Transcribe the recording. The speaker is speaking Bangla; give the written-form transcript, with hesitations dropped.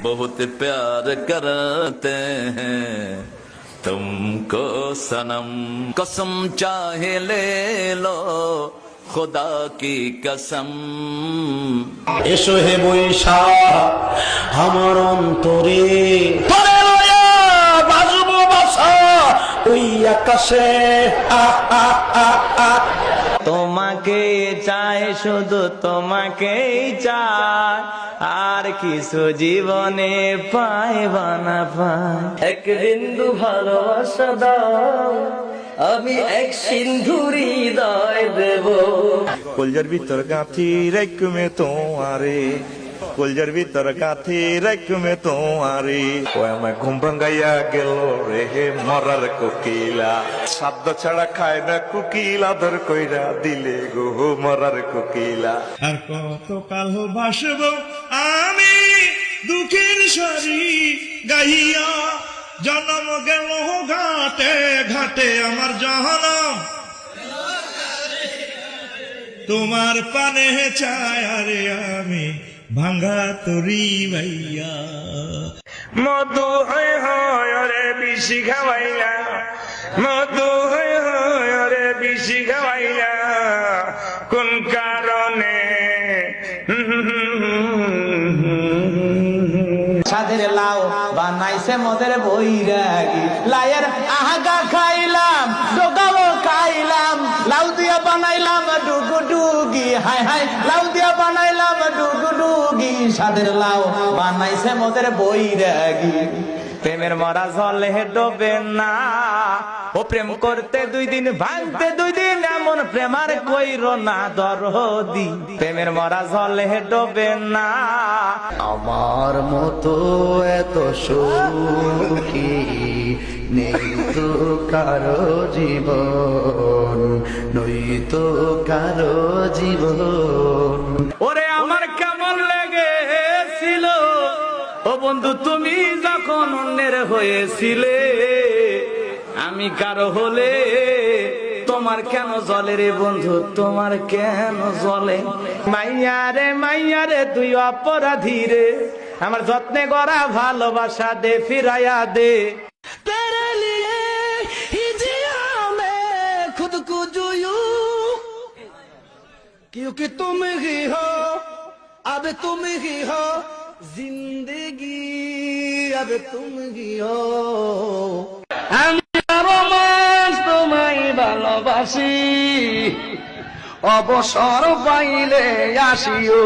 बहुत प्यार करते हैं तुमको सनम, कसम चाहे ले लो खुदा की कसम। এসো হে বৈশা আমার অন্তরে পরে লয়া বাজবো বাসা ওই আকাশে তোমাকে চাই শুধু তোমাকেই চাই, আর কিছু জীবনে পাইবা না পাই। এক বিন্দু ভালোবাসা দাও, আমি এক সিন্ধু হৃদয় দেব। কলজার ভিতর গাঁথি রেখমে তোমারে, কলজার ভিতর গাঁথি রেখমে তোমারে। ও আমায় ঘুম ভাঙ্গাইয়া গেল রে হে মরার কোকিলা, সাধ্য ছাড়া খায় না কোকিলা, ধর কইরা দিলে গো মরার কোকিলা। আর কত কাল ভাসব আমি দুঃখের সারি গাইয়া, জন্ম গেল ঘাটে ঘাটে আমার জনম, তোমার পানে চায় আরে আমি ভাঙ্গা তরি ভাইয়া। মধু হয় হয় রে বিশি খাওয়াইলা, মধু হয় হয় রে বিশি খাওয়াইলা, কোন কারণে? সাদের লাউ বানাইছে মদের বৈরাগী, লাইয়ের আহাগা খাইলাম, ডোগাও খাইলাম, লাউ দিয়া বানাইলাম ডুগুডুগি, হাই হাই লাউ দিয়া বানাইলাম ডুগুডুগি, সাদের লাউ বানাইছে মদের বৈরাগী। প্রেমের মরা জলে ডোবে না, ও প্রেম করতে 2 দিন ভাঙতে 2 দিন, এমন প্রেমার কইরো না দরদি, প্রেমের মরা জলে ডোবে না। আমার মতো এত সুখী নেই তো কারো জীবন, নই তো কারো জীবন। ওরে আমার কেমন লেগেছিল ও বন্ধু তুমি যখন অন্যের হয়েছিলে, আমি কারো হলে তোমার কেন জলে রে বন্ধু, তোমার কেন জলে? মাইয়া রে তুই অপরাধী রে, আমার যত্নে গড়া ভালোবাসা দে ফিরাইয়া দে। तेरे लिए ही जिया मैं खुद को जोयूं, क्योंकि तुम ही हो, अब तुम ही हो जिंदगी, अब तुम ही हो। আমি আরো মাস তোমায় ভালোবাসি, অবসর পাইলে আসিও।